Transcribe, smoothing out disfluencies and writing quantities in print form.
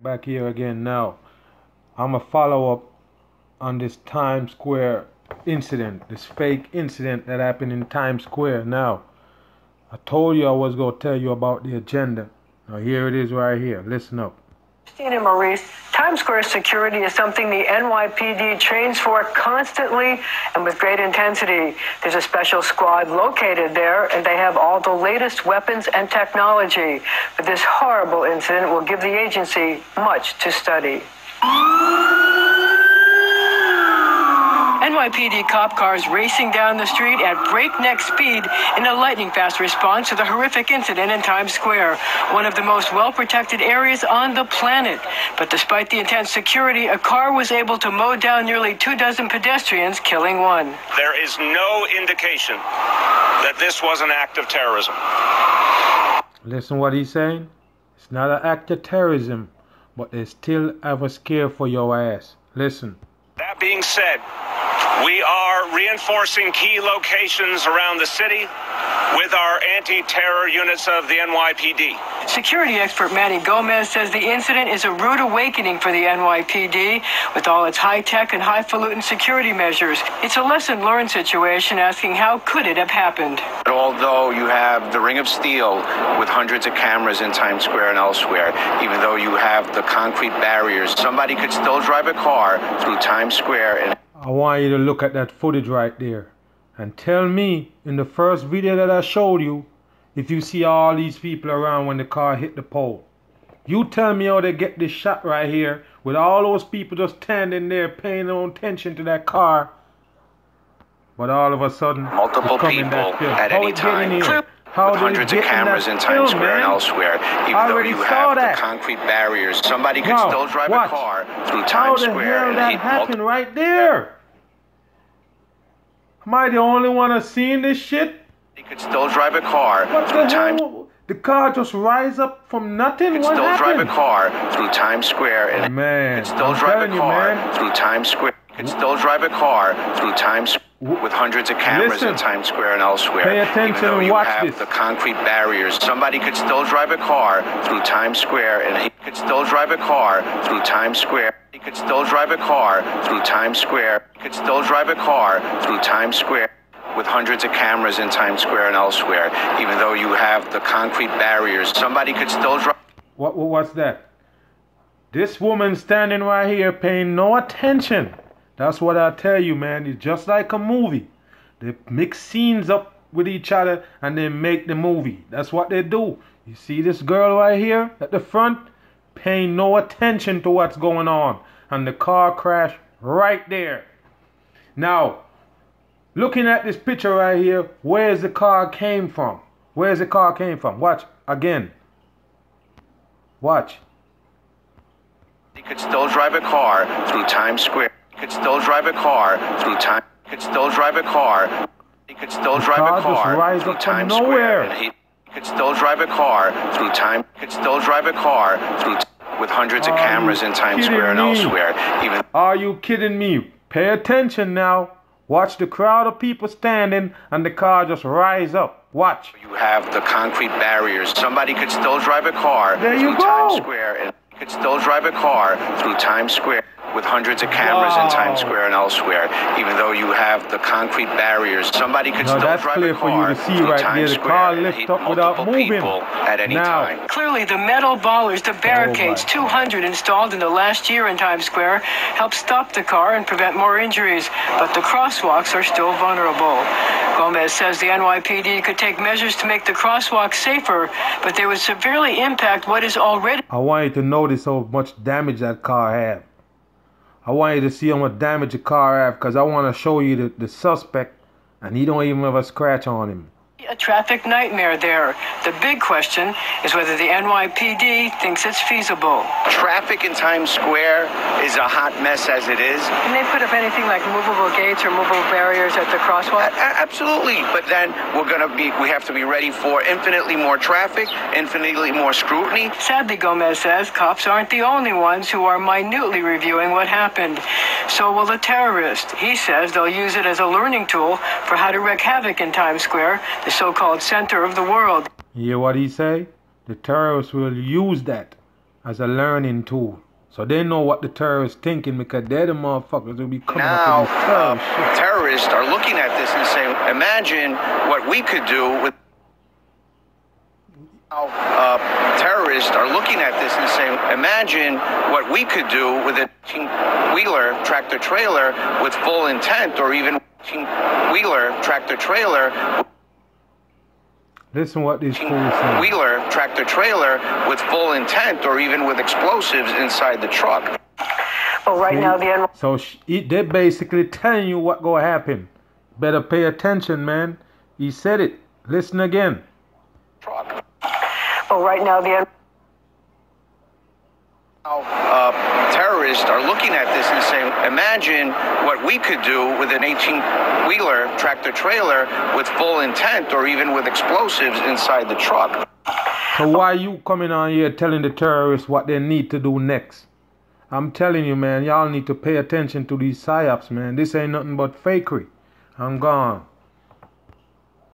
Back here again now. I'm a follow up on this Times Square incident, this fake incident that happened in Times Square. Now, I told you I was going to tell you about the agenda. Now, here it is right here. Listen up. Christine and Maurice, Times Square security is something the NYPD trains for constantly and with great intensity. There's a special squad located there, and they have all the latest weapons and technology. But this horrible incident will give the agency much to study. NYPD cop cars racing down the street at breakneck speed in a lightning-fast response to the horrific incident in Times Square, one of the most well-protected areas on the planet. But despite the intense security, a car was able to mow down nearly 24 pedestrians, killing one. There is no indication that this was an act of terrorism. Listen what he's saying. It's not an act of terrorism, but they still have a scare for your ass. Listen. That being said, we are reinforcing key locations around the city with our anti-terror units of the NYPD. Security expert Manny Gomez says the incident is a rude awakening for the NYPD with all its high-tech and highfalutin security measures. It's a lesson-learned situation, asking how could it have happened. Although you have the Ring of Steel with hundreds of cameras in Times Square and elsewhere, even though you have the concrete barriers, somebody could still drive a car through Times Square and I want you to look at that footage right there and tell me in the first video that I showed you if you see all these people around when the car hit the pole. You tell me how they get this shot right here with all those people just standing there paying no attention to that car, but all of a sudden multiple people at any time. With hundreds of cameras in Times Square and elsewhere, even though you have the concrete barriers, somebody could still drive a car through Times Square. How the hell that happened right there? Am I the only one that's seeing this shit? He could still drive a car through Times Square. The car just rise up from nothing? Could still drive a car through Times Square. And man, could still drive a car through Times Square. Could still drive a car through Times Square. With hundreds of cameras in Times Square and elsewhere. Pay attention and watch this. The concrete barriers, somebody could still drive a car through Times Square, and he could still drive a car through Times Square. He could still drive a car through Times Square. He could still drive a car through Times Square. With hundreds of cameras in Times Square and elsewhere, even though you have the concrete barriers, somebody could still drive. What's that? This woman standing right here paying no attention. That's what I tell you, man. It's just like a movie. They mix scenes up with each other and they make the movie. That's what they do. You see this girl right here at the front paying no attention to what's going on. And the car crashed right there. Now, looking at this picture right here, where's the car came from? Where's the car came from? Watch again. Watch. He could still drive a car through Times Square. Could still drive a car through time. Could still drive a car. He could still drive a car through Times Square. And he could still drive a car through time. Could still drive a car through with hundreds of cameras in Times Square and elsewhere. Even. Are you kidding me? Pay attention now. Watch the crowd of people standing and the car just rise up. Watch. You have the concrete barriers. Somebody could still drive a car through Times Square and could still drive a car through Times Square. With hundreds of cameras in Times Square and elsewhere, even though you have the concrete barriers, somebody could still drive a car for you to see right there. The car lift up without moving at any time. Clearly, the metal ballers, the barricades, 200 installed in the last year in Times Square, help stop the car and prevent more injuries. But the crosswalks are still vulnerable. Gomez says the NYPD could take measures to make the crosswalks safer, but they would severely impact what is already. I want you to notice how much damage that car had. I want you to see how much damage the car have because I want to show you the suspect and he don't even have a scratch on him. A traffic nightmare there. The big question is whether the NYPD thinks it's feasible. Traffic in Times Square is a hot mess as it is. Can they put up anything like movable gates or movable barriers at the crosswalk? Absolutely, but then we have to be ready for infinitely more traffic, infinitely more scrutiny. Sadly, Gomez says cops aren't the only ones who are minutely reviewing what happened. So will the terrorists. He says they'll use it as a learning tool for how to wreak havoc in Times Square, the so-called center of the world. You hear what he say? The terrorists will use that as a learning tool. So they know what the terrorists thinking, because they're the motherfuckers who be coming now, up with this terrorist shit. Terrorists are looking at this and saying, imagine what we could do with... terrorists are looking at this and saying, imagine what we could do with a 18-wheeler tractor trailer with full intent, or even 18-wheeler tractor trailer. Listen what these fools say. Wheeler tractor trailer with full intent, or even with explosives inside the truck. Well, right now the So they basically telling you what gonna happen. Better pay attention, man. He said it. Listen again. Truck. Well, right now the terrorists are looking at this and saying, imagine what we could do with an 18-wheeler tractor trailer with full intent, or even with explosives inside the truck. So why you coming on here telling the terrorists what they need to do next? I'm telling you, man, y'all need to pay attention to these psyops, man. This ain't nothing but fakery. I'm gone.